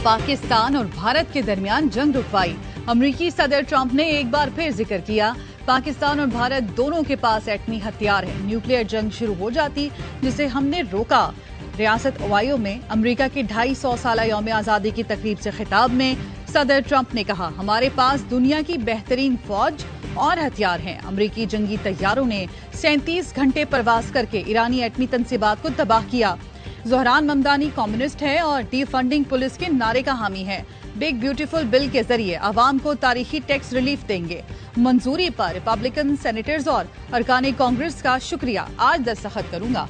पाकिस्तान और भारत के दरमियान जंग रुकवाई। अमेरिकी सदर ट्रंप ने एक बार फिर जिक्र किया, पाकिस्तान और भारत दोनों के पास एटमी हथियार है, न्यूक्लियर जंग शुरू हो जाती जिसे हमने रोका। रियासत ओहायो में अमेरिका की 250 साल यौम आजादी की तकरीब से खिताब में सदर ट्रंप ने कहा, हमारे पास दुनिया की बेहतरीन फौज और हथियार हैं। अमेरिकी जंगी तैयारों ने 37 घंटे परवाज करके ईरानी एटमी तंसीबात को तबाह किया। ज़ोहरान ममदानी कम्युनिस्ट है और डिफंडिंग पुलिस के नारे का हामी है। बिग ब्यूटीफुल बिल के जरिए आवाम को तारीखी टैक्स रिलीफ देंगे। मंजूरी पर रिपब्लिकन सेनेटर्स और अरकान कांग्रेस का शुक्रिया, आज दस्तखत करूंगा।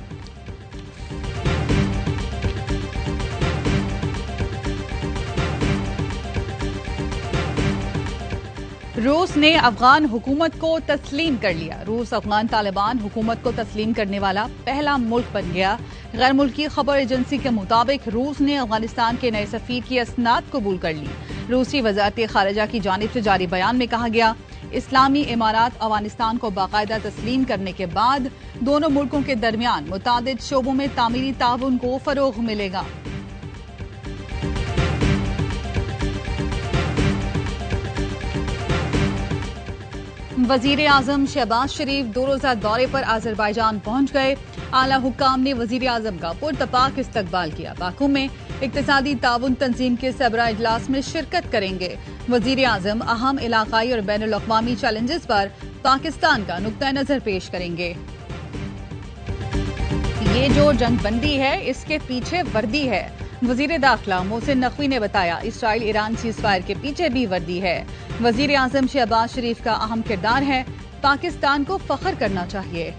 रूस ने अफगान हुकूमत को तस्लीम कर लिया। रूस अफगान तालिबान हुकूमत को तस्लीम करने वाला पहला मुल्क बन गया। गैर मुल्की खबर एजेंसी के मुताबिक रूस ने अफगानिस्तान के नए सफीर की असनाद कबूल कर ली। रूसी वजारत खारजा की जानिब से जारी बयान में कहा गया, इस्लामी इमारात अफगानिस्तान को बाकायदा तस्लीम करने के बाद दोनों मुल्कों के दरमियान मुतादिद शोबों में तामीरी ताउन को फरोग मिलेगा। वजीर आजम शहबाज शरीफ 2 रोजा दौरे पर आजरबाईजान पहुंच गए। आला हुक्काम ने वजीर आजम का पुरतपाक इस्तकबाल किया। बाकू में इक्तिसादी ताउन तंजीम के सबरा इजलास में शिरकत करेंगे। वजीर आजम अहम इलाकाई और बैनुल अक़वामी चैलेंजेस पर पाकिस्तान का नुक्ता नजर पेश करेंगे। ये जो जंगबंदी है, इसके पीछे वर्दी है। वजीर दाखिला मोहसिन नकवी ने बताया, इसराइल ईरान सीज फायर के पीछे भी वर्दी है। वजीर आजम शहबाज शरीफ का अहम किरदार है, पाकिस्तान को फख्र करना चाहिए।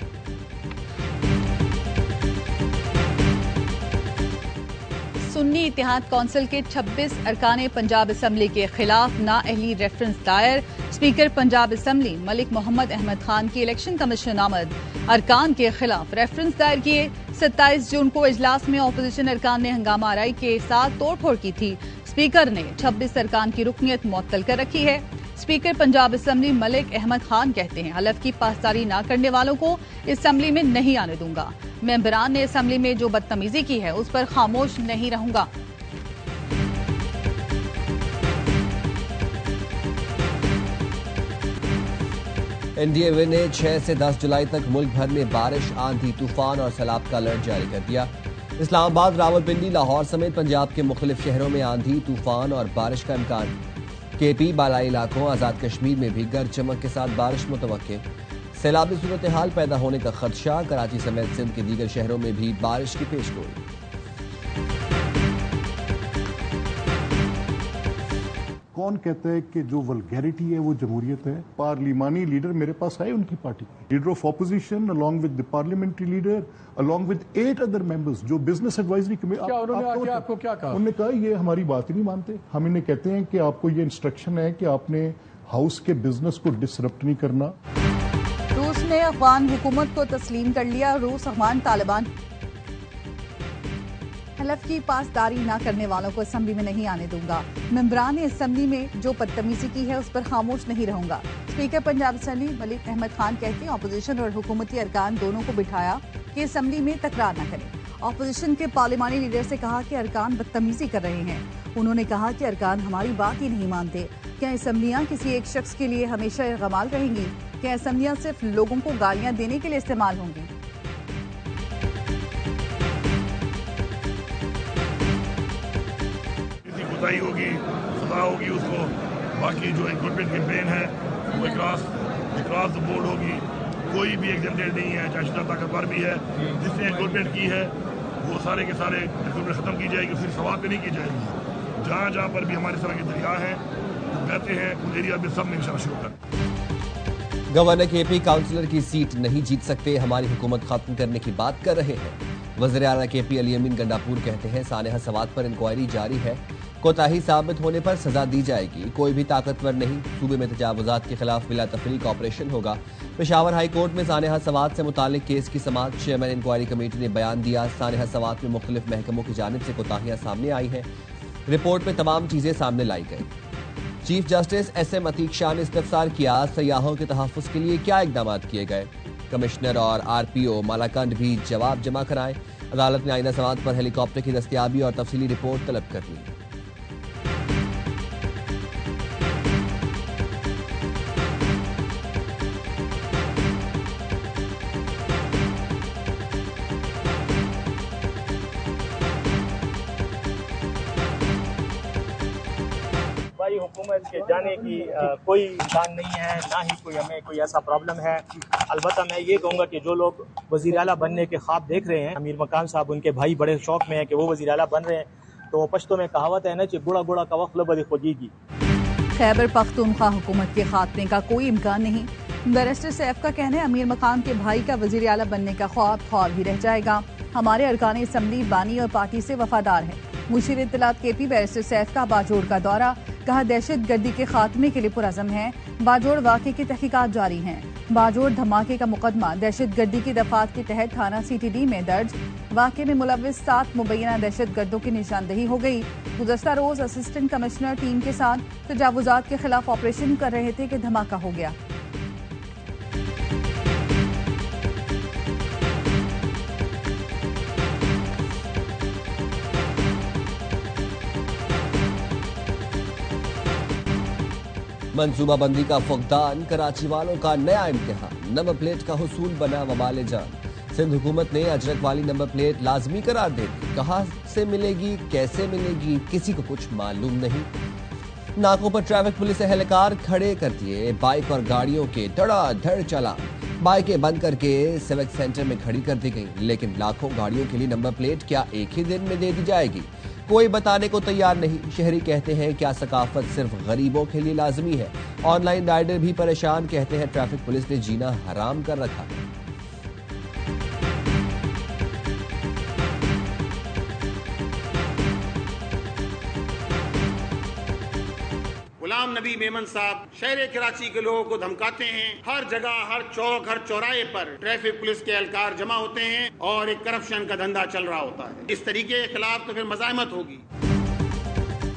सुन्नी इत्तेहाद कौंसिल के 26 अरकान पंजाब असम्बली के खिलाफ नाअहली रेफरेंस दायर। स्पीकर पंजाब असम्बली मलिक मोहम्मद अहमद खान की इलेक्शन कमीशन आमद अरकान के खिलाफ रेफरेंस दायर किए। 27 जून को इजलास में अपोजिशन अरकान ने हंगामा आराई के साथ तोड़फोड़ की थी। स्पीकर ने 26 अरकान की रुकनियत मुअत्तल कर रखी है। स्पीकर पंजाब असम्बली मलिक अहमद खान कहते हैं, हलफ की पासदारी न करने वालों को असम्बली में नहीं आने दूंगा। मेंबरान ने असम्बली में जो बदतमीजी की है उस पर खामोश नहीं रहूंगा। एनडीए ने 6 से 10 जुलाई तक मुल्क भर में बारिश, आंधी, तूफान और सैलाब का अलर्ट जारी कर दिया। इस्लामाबाद, रावलपिंडी, लाहौर समेत पंजाब के मुख्तलिफ शहरों में आंधी, तूफान और बारिश का इम्कान। केपी, बालाई इलाकों, आजाद कश्मीर में भी गरज चमक के साथ बारिश मुतवक्के। सैलाबी सूरत हाल पैदा होने का खदशा। कराची समेत सिंध के दीगर शहरों में भी बारिश की पेशगोई। कौन कहता है कि जो वल्गैरिटी है वो जमहूरियत है? पार्लिमानी लीडर मेरे पास आए उनकी पार्टी के, leader of opposition along with the parliamentary leader along with 8 other members जो बिजनेस एडवाइजरी कमेटी। आपको क्या कहा? उन्होंने कहा ये हमारी बात ही नहीं मानते। हम इन्हें कहते हैं कि आपको ये इंस्ट्रक्शन है कि आपने हाउस के बिजनेस को डिसरप्ट नहीं करना। रूस ने अफगान हुकूमत को तस्लीम कर लिया। रूस अफगान तालिबान हलफ की पासदारी न करने वालों को असम्बली में नहीं आने दूंगा। मेंबरान ने असम्बली में जो बदतमीजी की है उस पर खामोश नहीं रहूंगा। स्पीकर पंजाब असम्बली मलिक अहमद खान कहते हैं, अपोजिशन और हुकूमती अरकान दोनों को बिठाया कि असम्बली में तकरार न करें। अपोजिशन के पार्लिमानी लीडर से कहा कि अरकान बदतमीजी कर रहे हैं। उन्होंने कहा कि अरकान हमारी बात ही नहीं मानते। क्या असम्बलियां किसी एक शख्स के लिए हमेशा इर्गमाल रहेंगी? क्या असम्बलियां सिर्फ लोगों को गालियां देने के लिए इस्तेमाल होंगी? होगी, सजा होगी उसको। बाकी जो इक्विपमेंट कैंपेन है वो अक्रॉस द बोर्ड होगी। कोई भी एग्जेम्प्टेड नहीं है, चाहे जितना ताकतवर भी है, जिसने इक्विपमेंट की है वो सारे के सारे इक्विपमेंट खत्म की जाएगी, फिर सवाल पे नहीं की जाएगी। जहाँ जहाँ पर भी हमारे तरह के दरिया हैं बहते हैं उन एरिया में सब में इंशाअल्लाह शुरू कर। गवर्नर केपी काउंसिलर की सीट नहीं जीत सकते, हमारी हुकूमत खत्म करने की बात कर रहे हैं। वज़ीर आला केपी अली अमीन गंडापुर कहते हैं, सानेहा सवात पर इंक्वायरी जारी है, कोताही साबित होने पर सजा दी जाएगी। कोई भी ताकतवर नहीं, सूबे में तजावुजात के खिलाफ बिला तफरीक ऑपरेशन होगा। पेशावर हाई कोर्ट में सानेहा सवात से मुतालिक केस की समाअत। चेयरमैन इंक्वायरी कमेटी ने बयान दिया, सानेहा सवात में मुख्तलिफ महकमों की जानिब से कोताहियां सामने आई हैं। रिपोर्ट में तमाम चीजें सामने लाई गई। Chief justice SM Atiq Shah ने इस्तफसार किया, सयाहों के तहफ़्फ़ुज़ के लिए क्या इक़दाम किए गए। कमिश्नर और RPO मालाकंड भी जवाब जमा कराएं। अदालत ने आइंदा समाअत पर हेलीकॉप्टर की दस्तयाबी और तफसीली रिपोर्ट तलब कर ली। हमारी हुकूमत के जाने की कोई इम्कान नहीं है, ना ही कोई हमें कोई ऐसा प्रॉब्लम है। अलबत्ता मैं ये कहूँगा कि जो लोग वज़ीर आला बनने के ख्वाब देख रहे हैं, अमीर मकान साहब उनके भाई बड़े शौक में है कि वो वज़ीर आला बन रहे हैं, तो पश्तो में कहावत है ना कि गुड़ा गुड़ा का वक्त बदी खुदीगी। खैबर पख्तूनख्वा हुकूमत के खात्मे का कोई इम्कान नहीं। बैरिस्टर सैफ का कहना है अमीर मकान के भाई का वज़ीर आला बनने का ख्वाब ही रह जाएगा। हमारे अरकान असम्बली बानी और पार्टी से वफादार हैं। मुशीर इत्तलात केपी बैरिस्टर सैफ का बाजोड़ का दौरा, कहा दहशत गर्दी के खात्मे के लिए पुरज़म है। बाजोड़ वाक़े की तहकीकात जारी हैं। बाजोड़ धमाके का मुकदमा दहशत गर्दी की दफात के तहत थाना CTD में दर्ज। वाक़े में मुलव्विस 7 मुबैना दहशत गर्दों की निशानदही हो गई। गुज़श्ता रोज असिस्टेंट कमिश्नर टीम के साथ तजावुजात के खिलाफ ऑपरेशन कर रहे थे कि धमाका हो गया। मंसूबाबंदी का फुकदान, कराची वालों का नया इम्तिहान। नंबर प्लेट का हुसूल बना वबाल जान। सिंध हुकूमत ने अजरक वाली नंबर प्लेट लाजमी करार दे दी। कहां से मिलेगी, कैसे मिलेगी, किसी को कुछ मालूम नहीं। नाकों पर ट्रैफिक पुलिस एहलकार खड़े कर दिए। बाइक और गाड़ियों के धड़ाधड़ चालान। बाइकें बंद करके सिविक सेंटर में खड़ी कर दी गई, लेकिन लाखों गाड़ियों के लिए नंबर प्लेट क्या एक ही दिन में दे दी जाएगी? कोई बताने को तैयार नहीं। शहरी कहते हैं क्या सकाफत सिर्फ गरीबों के लिए लाजमी है? ऑनलाइन राइडर भी परेशान, कहते हैं ट्रैफिक पुलिस ने जीना हराम कर रखा है। गुलाम नबी मेमन साहब शहर कराची के लोगों को धमकाते हैं। हर जगह, हर चौक, हर चौराहे पर ट्रैफिक पुलिस के एहलकार जमा होते हैं और एक करप्शन का धंधा चल रहा होता है। इस तरीके के खिलाफ तो फिर मज़ाहमत होगी।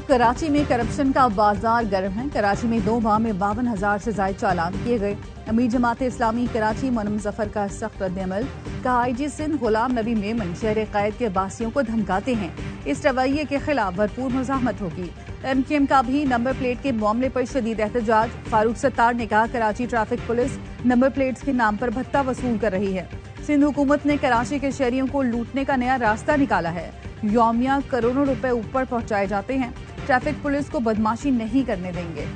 कराची में करप्शन का बाजार गर्म है। कराची में 2 माह में 52,000 से ज्यादा चालान किए गए। अमीर जमात इस्लामी कराची मोनम जफर का सख्त रद्द-ए-अमल। कहा IG सिंध गुलाम नबी मेमन शहर कैद के बासियों को धमकाते हैं। इस रवैये के खिलाफ भरपूर मुज़ाहमत होगी। MKM का भी नंबर प्लेट के मामले पर शदीद एहतजाज। फारूक सत्तार ने कहा Karachi traffic police number plates के नाम पर भत्ता वसूल कर रही है। सिंध हुकूमत ने कराची के शहरियों को लूटने का नया रास्ता निकाला है। यौमिया करोड़ों रुपए ऊपर पहुंचाए जाते हैं। ट्रैफिक पुलिस को बदमाशी नहीं करने देंगे।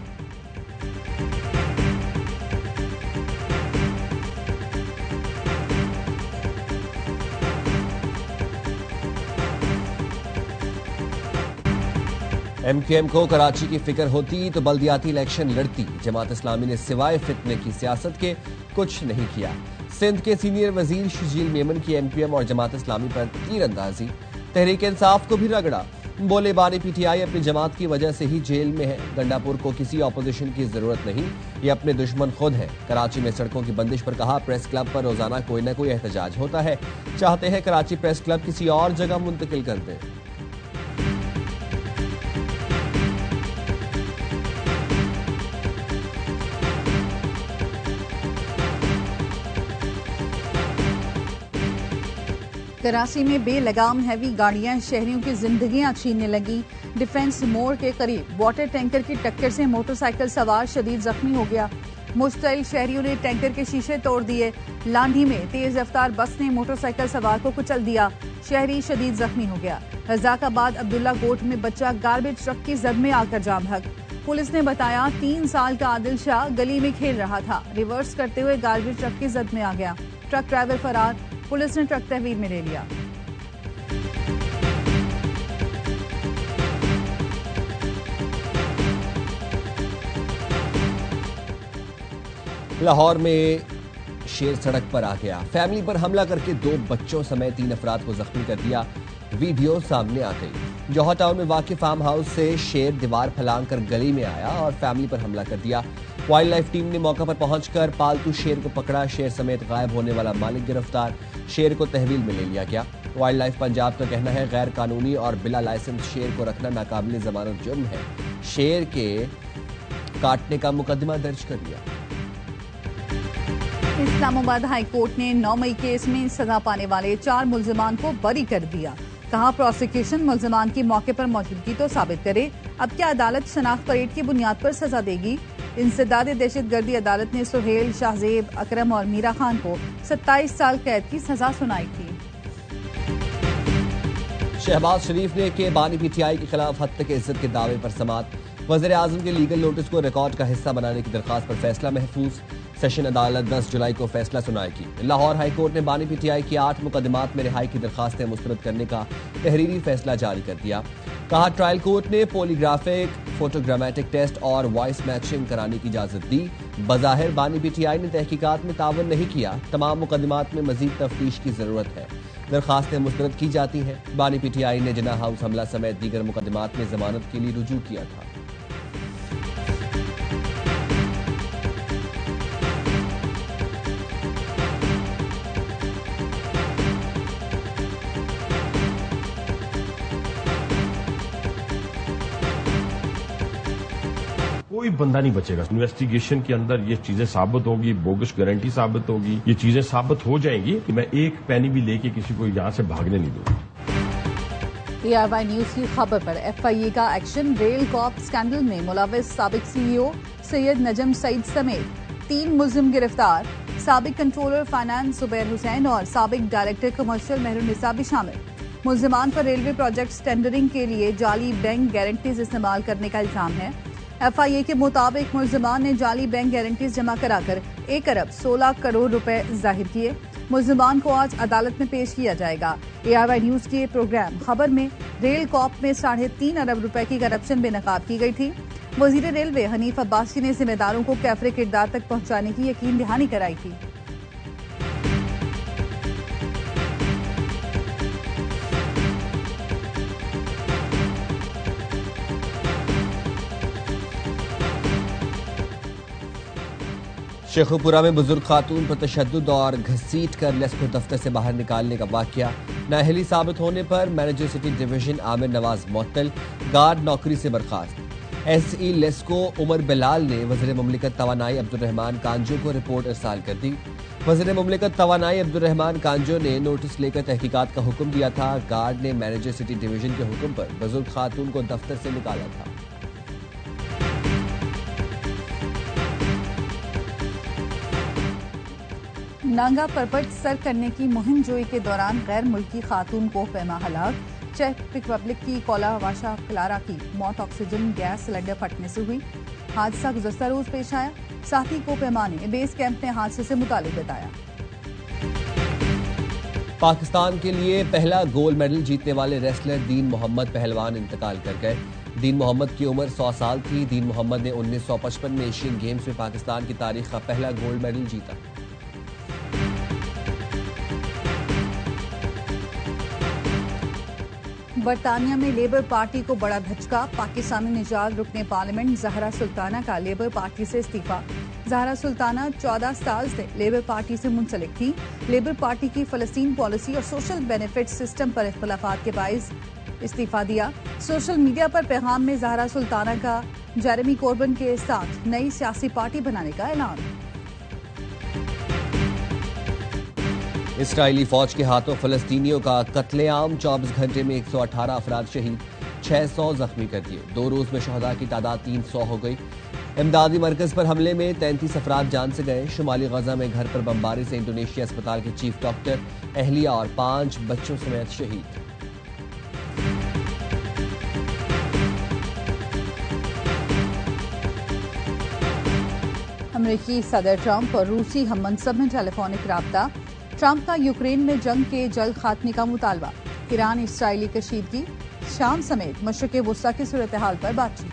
MKM को कराची की फिक्र होती तो बल्दियाती इलेक्शन लड़ती। जमात इस्लामी ने सिवाय फितने की सियासत के कुछ नहीं किया। सिंध के सीनियर वजीर शजील मेमन की MKM और जमात इस्लामी पर तीरंदाजी। तहरीक इंसाफ को भी रगड़ा। बोले बानी PTI अपनी जमात की वजह से ही जेल में है। गंडापुर को किसी ऑपोजिशन की जरूरत नहीं, ये अपने दुश्मन खुद है। कराची में सड़कों की बंदिश पर कहा प्रेस क्लब पर रोजाना कोई न कोई एहतजाज होता है। चाहते हैं कराची प्रेस क्लब किसी और जगह मुंतकिल कर दे। कराची में बेलगाम हैवी गाड़ियां शहरियों की जिंदगियां छीनने लगी। डिफेंस मोड़ के करीब वाटर टैंकर की टक्कर से मोटरसाइकिल सवार शदीद जख्मी हो गया। मुश्तइल शहरियों ने टैंकर के शीशे तोड़ दिए। लांढी में तेज रफ्तार बस ने मोटरसाइकिल सवार को कुचल दिया। शहरी शदीद जख्मी हो गया। रजाकाबाद अब्दुल्ला कोट में बच्चा गार्बेज ट्रक की जद में आकर जाम भग। पुलिस ने बताया 3 साल का आदिल शाह गली में खेल रहा था। रिवर्स करते हुए गार्बेज ट्रक की जद में आ गया। ट्रक ड्राइवर फरार। पुलिस ने ट्रक तहवील में ले लिया। लाहौर में शेर सड़क पर आ गया। फैमिली पर हमला करके 2 बच्चों समेत 3 अफराद को जख्मी कर दिया। वीडियो सामने आ गई। जौहर टाउन में वाक़िफ फार्म हाउस से शेर दीवार फैलांग कर गली में आया और फैमिली पर हमला कर दिया। वाइल्ड लाइफ टीम ने मौका पर पहुंचकर पालतू शेर को पकड़ा। शेर समेत गायब होने वाला मालिक गिरफ्तार। शेर को तहवील में ले लिया गया। वाइल्ड लाइफ पंजाब का कहना है गैर कानूनी और बिला लाइसेंस शेर को रखना नाकाबिल जमानत जुर्म है। शेर के काटने का मुकदमा दर्ज कर लिया। इस्लामाबाद हाई कोर्ट ने 9 मई केस में सजा पाने वाले 4 मुल्जिमान को बरी कर दिया। कहा प्रोसिक्यूशन मुल्जिमान की मौके पर मौजूदगी तो साबित करे। अब क्या अदालत शनाख्त परेड की बुनियाद पर सजा देगी? इंसदाद दहशतगर्दी अदालत ने सुहेल, शाहजेब, अकरम और मीरा खान को 27 साल कैद की सजा सुनाई थी। शहबाज शरीफ ने के बानी PTI के खिलाफ हत्या के इज्जत के दावे पर समात। वज़ीर आज़म के लीगल नोटिस को रिकॉर्ड का हिस्सा बनाने की दरखास्त पर फैसला महफूज। सेशन अदालत 10 जुलाई को फैसला सुनाएगी। लाहौर हाई कोर्ट ने बानी पीटीआई की 8 मुकदमात में रिहाई की दरखास्तें मुस्तरद करने का तहरीरी फैसला जारी कर दिया। कहा, ट्रायल कोर्ट ने पॉलीग्राफिक, फोटोग्रामेटिक टेस्ट और वॉइस मैचिंग कराने की इजाजत दी। बज़ाहिर बानी पीटीआई ने तहकीकात में तावन नहीं किया। तमाम मुकदमात में मजीद तफ्तीश की जरूरत है। दरखास्तें मुस्तरद की जाती हैं। बानी पीटीआई ने जिन्ना हाउस हमला समेत दीगर मुकदमात में जमानत के लिए रुजू किया था। कोई बंदा नहीं बचेगा। इन्वेस्टिगेशन के अंदर ये चीजें साबित होगी, बोगस गारंटी साबित होगी, ये चीजें साबित हो जाएंगी कि मैं एक पैनी भी लेके किसी को यहां से भागने नहीं दूंगा। ARY न्यूज की खबर पर FIA का एक्शन। रेल कॉप स्कैंडल में मुलविस साबिक CEO सैयद नजम सईद समेत 3 मुलजिम गिरफ्तार। साबिक कंट्रोलर फाइनेंस जुबैर हुसैन और साबिक डायरेक्टर कमर्शियल मेहरुन्निसा भी शामिल। मुलजिमान पर रेलवे प्रोजेक्ट्स टेंडरिंग के लिए जाली बैंक गारंटीज इस्तेमाल करने का इल्जाम है। FIA के मुताबिक मुलजिमान ने जाली बैंक गारंटीज जमा कराकर 1 अरब 16 करोड़ रुपए जाहिर किए। मुलजिमान को आज अदालत में पेश किया जाएगा। ARY न्यूज के प्रोग्राम खबर में रेल कॉप में 3.5 अरब रुपए की करप्शन बेनकाब की गई थी। वजीर रेलवे हनीफ अब्बासी ने जिम्मेदारों को कैफरे किरदार तक पहुंचाने की यकीन दहानी कराई थी। शेखुपुरा में बुजुर्ग खातून पर तशद्दुद और घसीट कर लेस्को दफ्तर से बाहर निकालने का वाकया। नाअहली साबित होने पर manager city division Aamir Nawaz मुअत्तल, गार्ड नौकरी से बर्खास्त। SE लेस्को उमर बिलाल ने वज़ीर मुमलिकत तवानाई अब्दुर्रहमान कांजो को रिपोर्ट इरसाल कर दी। वज़ीर मुमलिकत तवानाई अब्दुर्रहमान कांजो ने नोटिस लेकर तहकीकात का हुक्म दिया था। गार्ड ने मैनेजर सिटी डिवीजन के हुक्म पर बुजुर्ग खातून को दफ्तर से निकाला था। नांगा परपट सर करने की मुहिम जोई के दौरान गैर मुल्की खातून को पैमा हलाक। चेक रिपब्लिक की कोलावाशा क्लारा की मौत ऑक्सीजन गैस सिलेंडर फटने से हुई। हादसा गुज़श्ता रोज पेश आया। साथी को पैमा ने बेस कैंप में हादसे से मुतालिक बताया। पाकिस्तान के लिए पहला गोल्ड मेडल जीतने वाले रेसलर दीन मोहम्मद पहलवान इंतकाल कर गए। दीन मोहम्मद की उम्र 100 साल थी। दीन मोहम्मद ने 1955 में एशियन गेम्स में पाकिस्तान की तारीख का पहला गोल्ड मेडल जीता। बरतानिया में लेबर पार्टी को बड़ा धचका। पाकिस्तानी निजात रुकने पार्लियामेंट ज़हरा सुल्ताना का लेबर पार्टी से इस्तीफा। ज़हरा सुल्ताना 14 साल से लेबर पार्टी से मुंसलिक थी। लेबर पार्टी की फ़लस्तीन पॉलिसी और सोशल बेनिफिट सिस्टम पर इख्तलाफात के बाइस इस्तीफा दिया। सोशल मीडिया पर पैगाम में ज़हरा सुल्ताना का जेरेमी कोर्बन के साथ नई सियासी पार्टी बनाने का ऐलान। इसराइली फौज के हाथों फलस्तीनियों का कत्लेआम। 24 घंटे में 118 अफराद शहीद, 600 जख्मी कर दिए। 2 रोज में शहदा की तादाद 300 हो गई। इमदादी मरकज पर हमले में 33 अफराद जान से गए। शुमाली गजा में घर पर बमबारी से इंडोनेशिया अस्पताल के चीफ डॉक्टर, अहलिया और 5 बच्चों समेत शहीद। अमेरिकी सदर ट्रंप और रूसी हम मनसब में टेलीफोनिक राब्ता। ट्रंप का यूक्रेन में जंग के जल्द खात्मे का मुतालबा। ईरान इसराइली कशीदगी, शाम समेत मशरिक़ वुस्ता की सूरत हाल पर बातचीत।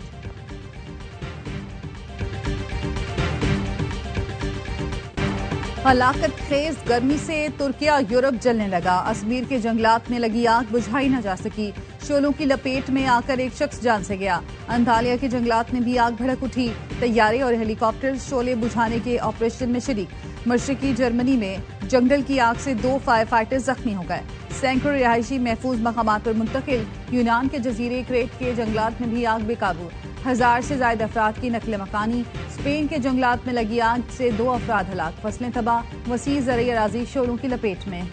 हलाकत खेज गर्मी से तुर्किया यूरोप जलने लगा। अजमीर के जंगलात में लगी आग बुझाई न जा सकी। शोलों की लपेट में आकर एक शख्स जान से गया। अंतालिया के जंगलात में भी आग भड़क उठी। तैयारे और हेलीकॉप्टर शोले बुझाने के ऑपरेशन में शरीक। मशरिकी जर्मनी में जंगल की आग से 2 फायर फाइटर्स जख्मी हो गए। सैकड़ों रिहायशी महफूज मकामात पर मुंतकिल। यूनान के जजीरे क्रेट के जंगलात में भी आग बेकाबू। 1000 से ज्यादा अफराद की नकल मकानी। स्पेन के जंगलात में लगी आग से 2 अफराद हलाक। फसलें तबाह। वसी ज़रई अराज़ी शोरों की लपेट में।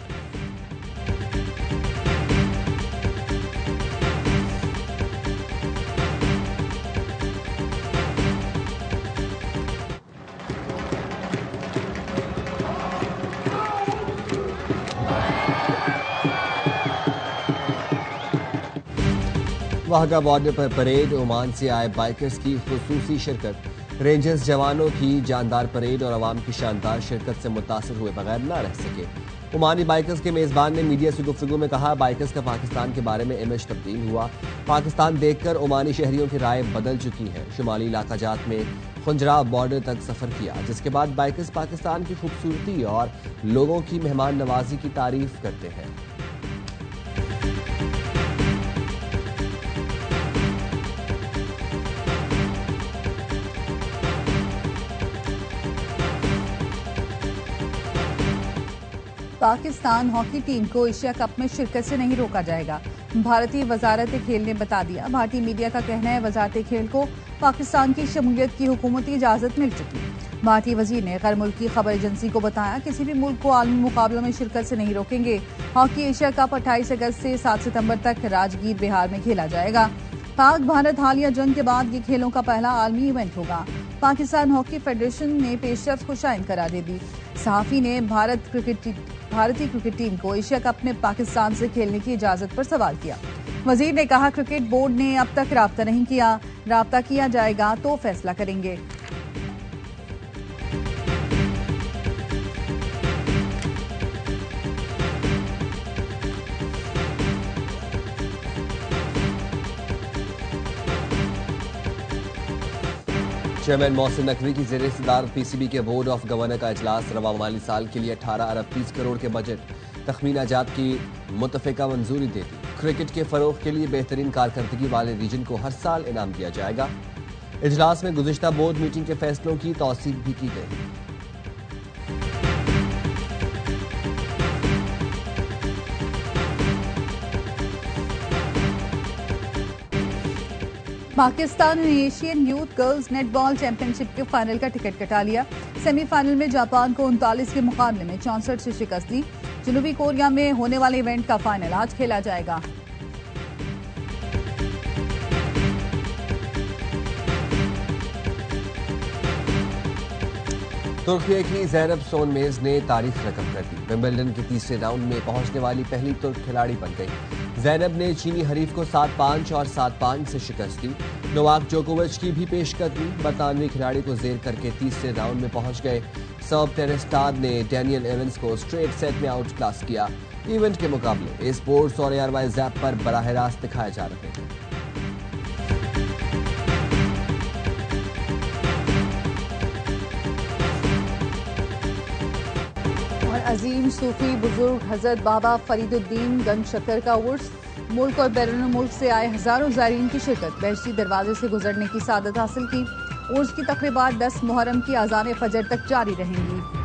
वाहगा बॉर्डर पर परेड, ओमान से आए बाइकर्स की खुसूसी शिरकत, रेंजर्स जवानों की जानदार परेड और अवाम की शानदार शिरकत से मुतासिर हुए बगैर न रह सके। ओमानी बाइकर्स के मेजबान ने मीडिया से गुफ्तगू में कहा, बाइकर्स का पाकिस्तान के बारे में इमेज तब्दील हुआ। पाकिस्तान देखकर ओमानी शहरियों की राय बदल चुकी है। शुमाली इलाका जात में खुंजराव बॉर्डर तक सफर किया, जिसके बाद बाइकर्स पाकिस्तान की खूबसूरती और लोगों की मेहमान नवाजी की तारीफ करते हैं। पाकिस्तान हॉकी टीम को एशिया कप में शिरकत से नहीं रोका जाएगा। भारतीय वजारत खेल ने बता दिया। भारतीय मीडिया का कहना है, वजारत खेल को पाकिस्तान की शमूलियत की हुकूमती इजाजत मिल चुकी। भारतीय वजीर ने गैर मुल्की खबर एजेंसी को बताया, किसी भी मुल्क को आलमी मुकाबलों में शिरकत से नहीं रोकेंगे। हॉकी एशिया कप 28 अगस्त से 7 सितंबर तक राजगीर बिहार में खेला जाएगा। पाक भारत हालिया जंग के बाद ये खेलों का पहला आलमी इवेंट होगा। पाकिस्तान हॉकी फेडरेशन ने पेशरफ्त को शाइन करार दे दी। सहाफी ने भारतीय क्रिकेट टीम को एशिया कप में पाकिस्तान से खेलने की इजाजत पर सवाल किया। वजीर ने कहा, क्रिकेट बोर्ड ने अब तक राब्ता नहीं किया, राब्ता किया जाएगा तो फैसला करेंगे। चेयरमैन मोहसिन नकवी की ज़ेर सदारत पीसीबी के बोर्ड ऑफ गवर्नर का इजलास। रवा माली साल के लिए 18 अरब 30 करोड़ के बजट तखमीना जात की मुतफ़िका मंजूरी दे दी। क्रिकेट के फरोग के लिए बेहतरीन कारकर्दगी वाले रीजन को हर साल इनाम दिया जाएगा। इजलास में गुज़िश्ता बोर्ड मीटिंग के फैसलों की तौसीक भी की गई। पाकिस्तान ने Asian youth girls netball championship के फाइनल का टिकट कटा लिया। सेमीफाइनल में जापान को 39 के मुकाबले में 64 से शिकस्त दी। जनूबी कोरिया में होने वाले इवेंट का फाइनल आज खेला जाएगा। तुर्की की ज़ैनब सोनमेज ने तारीख रकम कर दी। विंबलडन के तीसरे राउंड में पहुंचने वाली पहली तुर्क खिलाड़ी बन गई। ज़ैनब ने चीनी हरीफ को 7-5 और 7-5 से शिकस्त दी। नोवाक जोकोविच की भी पेशकदमी। बरतानवी खिलाड़ी को जेर करके तीसरे राउंड में पहुंच गए। सर्ब टेनिस स्टार ने डैनियल एवंस को स्ट्रेट सेट में आउट क्लास किया। इवेंट के मुकाबले स्पोर्ट्स और एयरवाइज ऐप पर बराह रास्त दिखाए जा रहे हैं। अजीम सूफी बुजुर्ग हजरत बाबा फरीदुद्दीन गंज शक्कर का उर्स। मुल्क और बैरून मुल्क से आए हजारों ज़ायरीन की शिरकत। बहश्ती दरवाजे से गुजरने की सादत हासिल की। उर्स की तकरीबात 10 मुहर्रम की आज़ान फजर तक जारी रहेंगी।